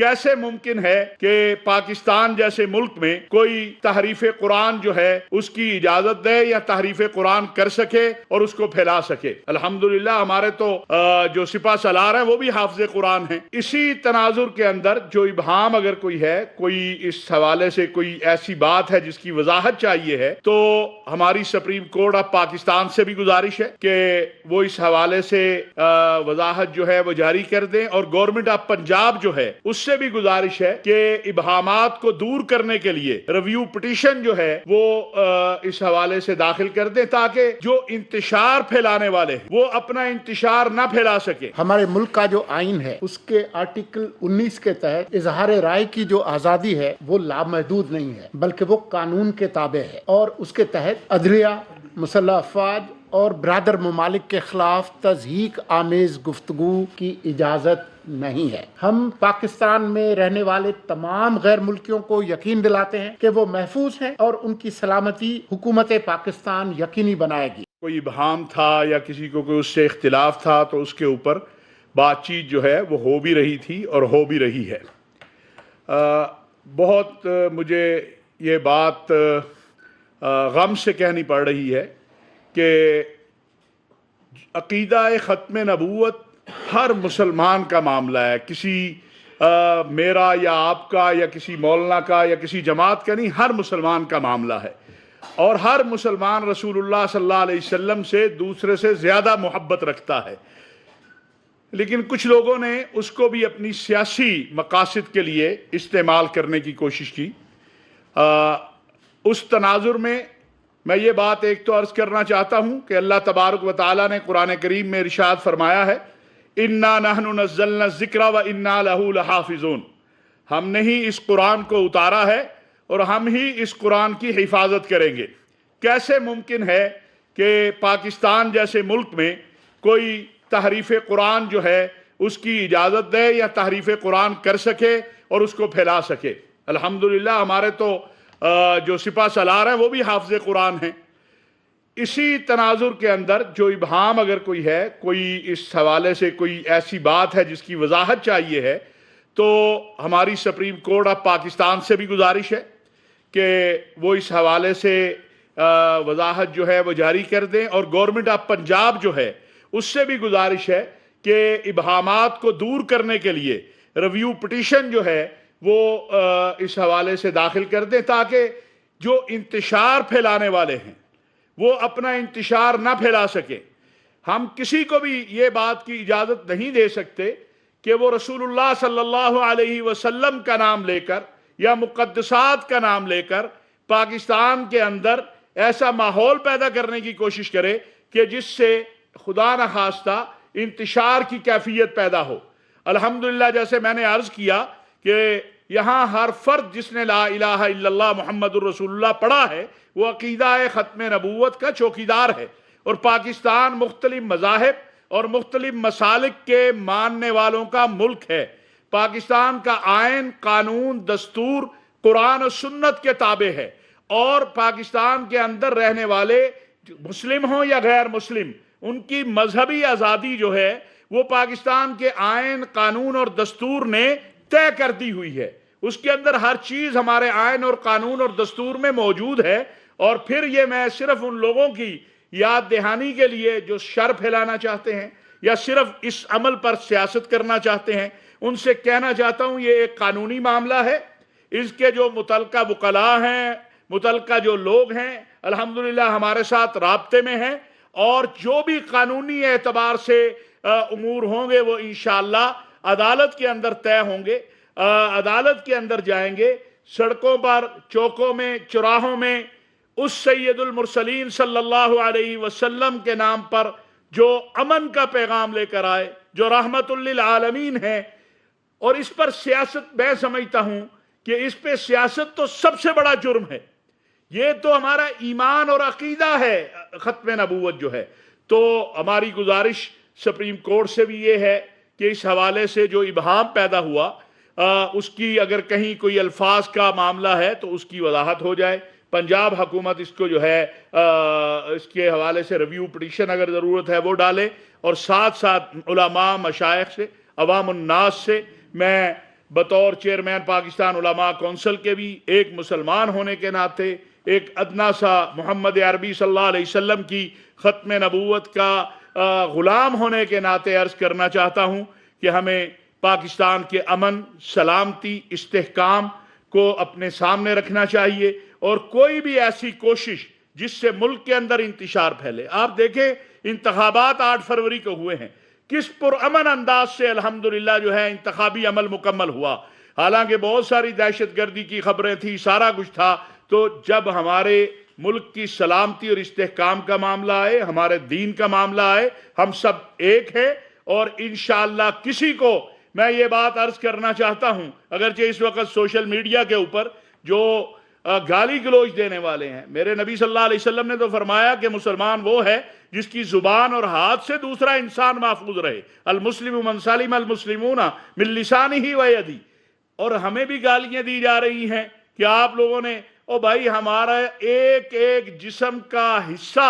کیسے ممکن ہے کہ پاکستان جیسے ملک میں کوئی تحریف قرآن جو ہے اس کی اجازت دے یا تحریف قرآن کر سکے اور اس کو پھیلا سکے؟ الحمدللہ ہمارے تو جو سپہ سالار ہیں وہ بھی حافظ قرآن ہیں۔ اسی تناظر کے اندر جو ابہام اگر کوئی ہے، کوئی اس حوالے سے کوئی ایسی بات ہے جس کی وضاحت چاہیے ہے، تو ہماری سپریم کورٹ آف پاکستان سے بھی گزارش ہے کہ وہ اس حوالے سے وضاحت جو ہے وہ جاری کر دیں، اور گورنمنٹ آف پنجاب جو ہے اس سے بھی گزارش ہے کہ ابہامات کو دور کرنے کے لیے ریویو پٹیشن جو ہے وہ اس حوالے سے داخل کر دیں، تاکہ جو انتشار پھیلانے والے ہیں وہ اپنا انتشار نہ پھیلا سکے۔ ہمارے ملک کا جو آئین ہے اس کے آرٹیکل 19 کے تحت اظہار رائے کی جو آزادی ہے وہ لامحدود نہیں ہے، بلکہ وہ قانون کے تابع ہے، اور اس کے تحت عدلیہ، مسلح افواج اور برادر ممالک کے خلاف تضحیک آمیز گفتگو کی اجازت نہیں ہے۔ ہم پاکستان میں رہنے والے تمام غیر ملکیوں کو یقین دلاتے ہیں کہ وہ محفوظ ہیں اور ان کی سلامتی حکومت پاکستان یقینی بنائے گی۔ کوئی ابہام تھا یا کسی کو کوئی اس سے اختلاف تھا تو اس کے اوپر بات چیت جو ہے وہ ہو بھی رہی تھی اور ہو بھی رہی ہے۔ بہت مجھے یہ بات غم سے کہنی پڑ رہی ہے کہ عقیدہ ختم نبوت ہر مسلمان کا معاملہ ہے، کسی میرا یا آپ کا یا کسی مولانا کا یا کسی جماعت کا نہیں، ہر مسلمان کا معاملہ ہے، اور ہر مسلمان رسول اللہ صلی اللہ علیہ وسلم سے دوسرے سے زیادہ محبت رکھتا ہے، لیکن کچھ لوگوں نے اس کو بھی اپنی سیاسی مقاصد کے لیے استعمال کرنے کی کوشش کی۔ اس تناظر میں یہ بات ایک تو عرض کرنا چاہتا ہوں کہ اللہ تبارک و تعالیٰ نے قرآن کریم میں ارشاد فرمایا ہے، اِنَّا نَحْنُ نَزَّلْنَا الذِّكْرَ وَإِنَّا لَهُ لَحَافِظُونَ، ہم نے ہی اس قرآن کو اتارا ہے اور ہم ہی اس قرآن کی حفاظت کریں گے۔ کیسے ممکن ہے کہ پاکستان جیسے ملک میں کوئی تحریف قرآن جو ہے اس کی اجازت دے یا تحریف قرآن کر سکے اور اس کو پھیلا سکے؟ الحمدللہ ہمارے تو جو سپہ سالار ہیں وہ بھی حافظ قرآن ہیں۔ اسی تناظر کے اندر جو ابہام اگر کوئی ہے، کوئی اس حوالے سے کوئی ایسی بات ہے جس کی وضاحت چاہیے ہے، تو ہماری سپریم کورٹ آف پاکستان سے بھی گزارش ہے کہ وہ اس حوالے سے وضاحت جو ہے وہ جاری کر دیں، اور گورنمنٹ آف پنجاب جو ہے اس سے بھی گزارش ہے کہ ابہامات کو دور کرنے کے لیے ریویو پٹیشن جو ہے وہ اس حوالے سے داخل کر دیں، تاکہ جو انتشار پھیلانے والے ہیں وہ اپنا انتشار نہ پھیلا سکے۔ ہم کسی کو بھی یہ بات کی اجازت نہیں دے سکتے کہ وہ رسول اللہ صلی اللہ علیہ وسلم کا نام لے کر یا مقدسات کا نام لے کر پاکستان کے اندر ایسا ماحول پیدا کرنے کی کوشش کرے کہ جس سے خدا نخواستہ انتشار کی کیفیت پیدا ہو۔ الحمدللہ جیسے میں نے عرض کیا کہ یہاں ہر فرد جس نے لا الہ الا اللہ محمد الرسول اللہ پڑھا ہے وہ عقیدہ ختم نبوت کا چوکیدار ہے، اور پاکستان مختلف مذاہب اور مختلف مسالک کے ماننے والوں کا ملک ہے۔ پاکستان کا آئین، قانون، دستور قرآن و سنت کے تابع ہے، اور پاکستان کے اندر رہنے والے مسلم ہوں یا غیر مسلم، ان کی مذہبی آزادی جو ہے وہ پاکستان کے آئین، قانون اور دستور نے طے کر دی ہوئی ہے۔ اس کے اندر ہر چیز ہمارے آئین اور قانون اور دستور میں موجود ہے، اور پھر یہ میں صرف ان لوگوں کی یاد دہانی کے لیے جو شر پھیلانا چاہتے ہیں یا صرف اس عمل پر سیاست کرنا چاہتے ہیں، ان سے کہنا چاہتا ہوں یہ ایک قانونی معاملہ ہے۔ اس کے جو متعلقہ وکلاء ہیں، متعلقہ جو لوگ ہیں، الحمدللہ ہمارے ساتھ رابطے میں ہیں، اور جو بھی قانونی اعتبار سے امور ہوں گے وہ انشاءاللہ عدالت کے اندر طے ہوں گے، عدالت کے اندر جائیں گے۔ سڑکوں پر، چوکوں میں، چوراہوں میں اس سید المرسلین صلی اللہ علیہ وسلم کے نام پر جو امن کا پیغام لے کر آئے، جو رحمت للعالمین ہیں، اور اس پر سیاست میں سمجھتا ہوں کہ اس پہ سیاست تو سب سے بڑا جرم ہے۔ یہ تو ہمارا ایمان اور عقیدہ ہے ختم نبوت جو ہے۔ تو ہماری گزارش سپریم کورٹ سے بھی یہ ہے کہ اس حوالے سے جو ابہام پیدا ہوا اس کی اگر کہیں کوئی الفاظ کا معاملہ ہے تو اس کی وضاحت ہو جائے۔ پنجاب حکومت اس کو جو ہے اس کے حوالے سے ریویو پٹیشن اگر ضرورت ہے وہ ڈالے، اور ساتھ ساتھ علماء، مشائخ سے، عوام الناس سے میں بطور چیئرمین پاکستان علماء کونسل کے بھی، ایک مسلمان ہونے کے ناطے، ایک ادنا سا محمد عربی صلی اللہ علیہ وسلم کی ختم نبوت کا غلام ہونے کے ناطے عرض کرنا چاہتا ہوں کہ ہمیں پاکستان کے امن، سلامتی، استحکام کو اپنے سامنے رکھنا چاہیے، اور کوئی بھی ایسی کوشش جس سے ملک کے اندر انتشار پھیلے۔ آپ دیکھیں انتخابات 8 فروری کو ہوئے ہیں، کس پرامن انداز سے الحمدللہ جو ہے انتخابی عمل مکمل ہوا، حالانکہ بہت ساری دہشت گردی کی خبریں تھیں، سارا کچھ تھا۔ تو جب ہمارے ملک کی سلامتی اور استحکام کا معاملہ آئے، ہمارے دین کا معاملہ آئے، ہم سب ایک ہیں، اور انشاءاللہ کسی کو میں یہ بات عرض کرنا چاہتا ہوں، اگرچہ اس وقت سوشل میڈیا کے اوپر جو گالی گلوچ دینے والے ہیں، میرے نبی صلی اللہ علیہ وسلم نے تو فرمایا کہ مسلمان وہ ہے جس کی زبان اور ہاتھ سے دوسرا انسان محفوظ رہے، المسلم من سلم المسلمون من لسانہ و یدہ، اور ہمیں بھی گالیاں دی جا رہی ہیں کہ آپ لوگوں نے، او بھائی ہمارا ایک ایک جسم کا حصہ،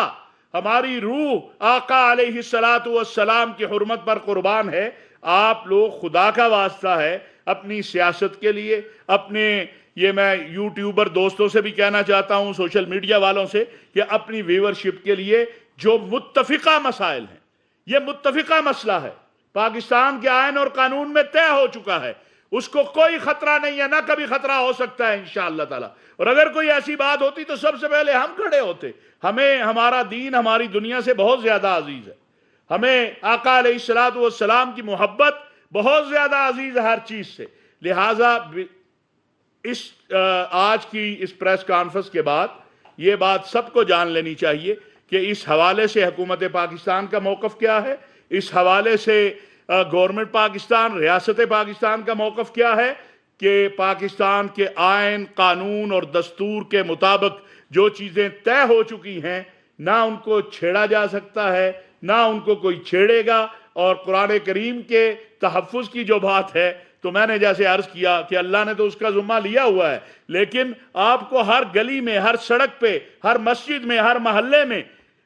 ہماری روح آقا علیہ السلام کی حرمت پر قربان ہے، آپ لوگ خدا کا واسطہ ہے اپنی سیاست کے لیے، اپنے، یہ میں یوٹیوبر دوستوں سے بھی کہنا چاہتا ہوں، سوشل میڈیا والوں سے، کہ اپنی ویورشپ کے لیے جو متفقہ مسائل ہیں، یہ متفقہ مسئلہ ہے، پاکستان کے آئین اور قانون میں طے ہو چکا ہے، اس کو کوئی خطرہ نہیں ہے، نہ کبھی خطرہ ہو سکتا ہے انشاءاللہ تعالی، اور اگر کوئی ایسی بات ہوتی تو سب سے پہلے ہم کھڑے ہوتے۔ ہمیں ہمارا دین ہماری دنیا سے بہت زیادہ عزیز ہے، ہمیں آقا علیہ السلام کی محبت بہت زیادہ عزیز ہے ہر چیز سے، لہٰذا اس آج کی اس پریس کانفرنس کے بعد یہ بات سب کو جان لینی چاہیے کہ اس حوالے سے حکومت پاکستان کا موقف کیا ہے، اس حوالے سے گورنمنٹ پاکستان، ریاست پاکستان کا موقف کیا ہے، کہ پاکستان کے آئین، قانون اور دستور کے مطابق جو چیزیں طے ہو چکی ہیں، نہ ان کو چھیڑا جا سکتا ہے، نہ ان کو کوئی چھیڑے گا، اور قرآن کریم کے تحفظ کی جو بات ہے، تو میں نے جیسے عرض کیا کہ اللہ نے تو اس کا ذمہ لیا ہوا ہے، لیکن آپ کو ہر گلی میں، ہر سڑک پہ، ہر مسجد میں، ہر محلے میں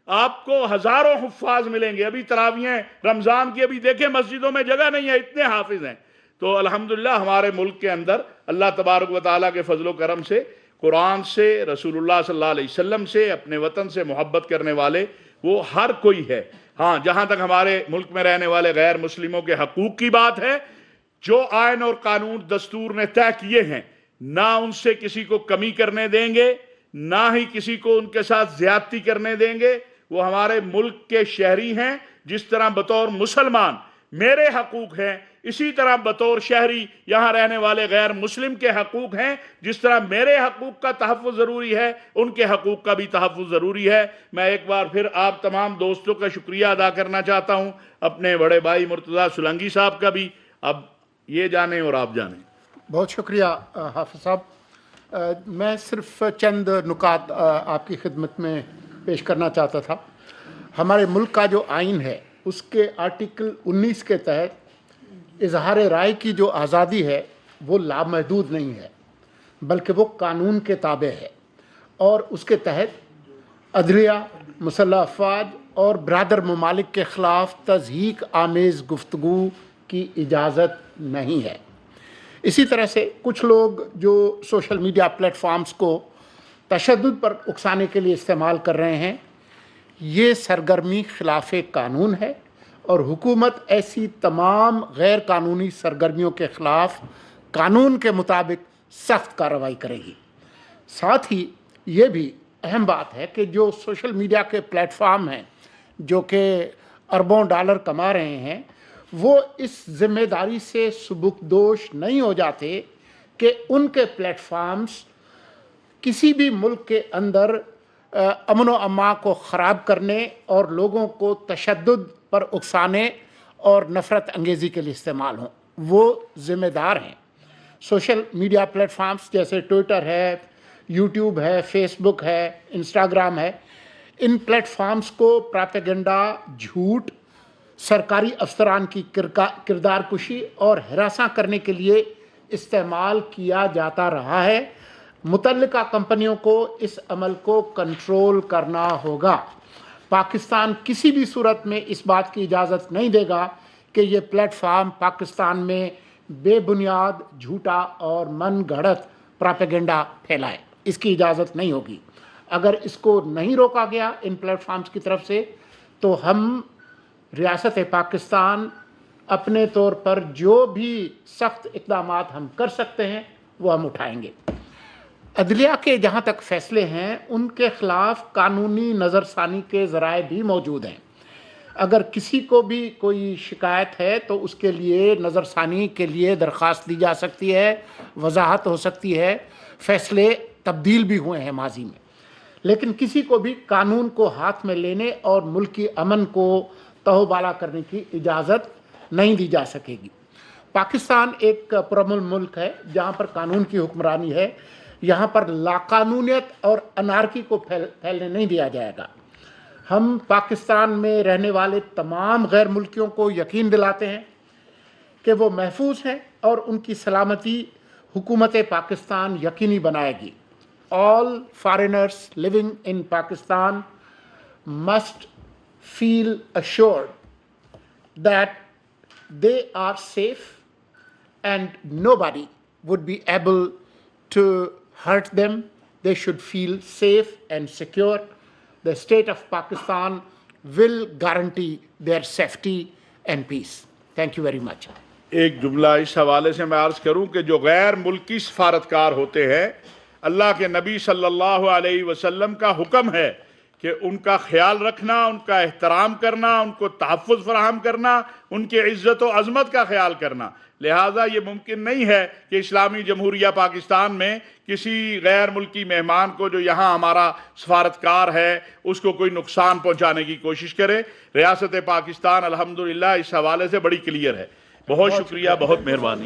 آپ کو ہزاروں حفاظ ملیں گے۔ ابھی تراویحیں رمضان کی ابھی دیکھیں مسجدوں میں جگہ نہیں ہے، اتنے حافظ ہیں۔ تو الحمدللہ ہمارے ملک کے اندر اللہ تبارک و تعالیٰ کے فضل و کرم سے، قرآن سے، رسول اللہ صلی اللہ علیہ وسلم سے، اپنے وطن سے محبت کرنے والے وہ ہر کوئی ہے۔ ہاں، جہاں تک ہمارے ملک میں رہنے والے غیر مسلموں کے حقوق کی بات ہے، جو آئین اور قانون دستور نے طے کیے ہیں، نہ ان سے کسی کو کمی کرنے دیں گے، نہ ہی کسی کو ان کے ساتھ زیادتی کرنے دیں گے۔ وہ ہمارے ملک کے شہری ہیں، جس طرح بطور مسلمان میرے حقوق ہیں، اسی طرح بطور شہری یہاں رہنے والے غیر مسلم کے حقوق ہیں۔ جس طرح میرے حقوق کا تحفظ ضروری ہے، ان کے حقوق کا بھی تحفظ ضروری ہے۔ میں ایک بار پھر آپ تمام دوستوں کا شکریہ ادا کرنا چاہتا ہوں، اپنے بڑے بھائی مرتضیٰ سولنگی صاحب کا بھی، اب یہ جانیں اور آپ جانیں۔ بہت شکریہ حافظ صاحب۔ میں صرف چند نکات آپ کی خدمت میں پیش کرنا چاہتا تھا۔ ہمارے ملک کا جو آئین ہے، اس کے آرٹیکل 19 کے تحت اظہار رائے کی جو آزادی ہے وہ لامحدود نہیں ہے، بلکہ وہ قانون کے تابع ہے، اور اس کے تحت عدلیہ، مسلح افواج اور برادر ممالک کے خلاف تضحیک آمیز گفتگو کی اجازت نہیں ہے۔ اسی طرح سے کچھ لوگ جو سوشل میڈیا پلیٹ فارمز کو تشدد پر اکسانے کے لیے استعمال کر رہے ہیں، یہ سرگرمی خلاف قانون ہے، اور حکومت ایسی تمام غیر قانونی سرگرمیوں کے خلاف قانون کے مطابق سخت کارروائی کرے گی۔ ساتھ ہی یہ بھی اہم بات ہے کہ جو سوشل میڈیا کے پلیٹ فارم ہیں جو کہ اربوں ڈالر کما رہے ہیں، وہ اس ذمہ داری سے سبکدوش نہیں ہو جاتے کہ ان کے پلیٹ فارمز کسی بھی ملک کے اندر امن و امان کو خراب کرنے اور لوگوں کو تشدد پر اکسانے اور نفرت انگیزی کے لیے استعمال ہوں۔ وہ ذمہ دار ہیں۔ سوشل میڈیا پلیٹ فارمز جیسے ٹویٹر ہے، یوٹیوب ہے، فیس بک ہے، انسٹاگرام ہے، ان پلیٹ فارمز کو پراپیگنڈا، جھوٹ، سرکاری افسران کی کردار کشی اور ہراساں کرنے کے لیے استعمال کیا جاتا رہا ہے۔ متعلقہ کمپنیوں کو اس عمل کو کنٹرول کرنا ہوگا۔ پاکستان کسی بھی صورت میں اس بات کی اجازت نہیں دے گا کہ یہ پلیٹ فارم پاکستان میں بے بنیاد جھوٹا اور من گھڑت پراپیگنڈا پھیلائے، اس کی اجازت نہیں ہوگی۔ اگر اس کو نہیں روکا گیا ان پلیٹ فارمز کی طرف سے تو ہم ریاست پاکستان اپنے طور پر جو بھی سخت اقدامات ہم کر سکتے ہیں وہ ہم اٹھائیں گے۔ عدلیہ کے جہاں تک فیصلے ہیں ان کے خلاف قانونی نظر ثانی کے ذرائع بھی موجود ہیں۔ اگر کسی کو بھی کوئی شکایت ہے تو اس کے لیے نظر ثانی کے لیے درخواست دی جا سکتی ہے، وضاحت ہو سکتی ہے، فیصلے تبدیل بھی ہوئے ہیں ماضی میں، لیکن کسی کو بھی قانون کو ہاتھ میں لینے اور ملکی امن کو تہو بالا کرنے کی اجازت نہیں دی جا سکے گی۔ پاکستان ایک پرامن ملک ہے جہاں پر قانون کی حکمرانی ہے، یہاں پر لاقانونیت اور انارکی کو پھیلنے نہیں دیا جائے گا۔ ہم پاکستان میں رہنے والے تمام غیر ملکیوں کو یقین دلاتے ہیں کہ وہ محفوظ ہیں اور ان کی سلامتی حکومت پاکستان یقینی بنائے گی۔ All foreigners living in Pakistan must feel assured that they are safe and nobody would be able to hurt them. They should feel safe and secure. The state of Pakistan will guarantee their safety and peace. Thank you very much. ایک جملہ اس حوالے سے میں عرض کروں کہ جو غیر ملکی سفارتکار ہوتے ہیں، اللہ کے نبی صلی اللہ علیہ وسلم کا حکم ہے کہ ان کا خیال رکھنا، ان کا احترام کرنا، ان کو تحفظ فراہم کرنا، ان کی عزت و عظمت کا خیال کرنا۔ لہٰذا یہ ممکن نہیں ہے کہ اسلامی جمہوریہ پاکستان میں کسی غیر ملکی مہمان کو جو یہاں ہمارا سفارتکار ہے اس کو کوئی نقصان پہنچانے کی کوشش کرے۔ ریاست پاکستان الحمدللہ اس حوالے سے بڑی کلیئر ہے۔ بہت شکریہ، بہت مہربانی۔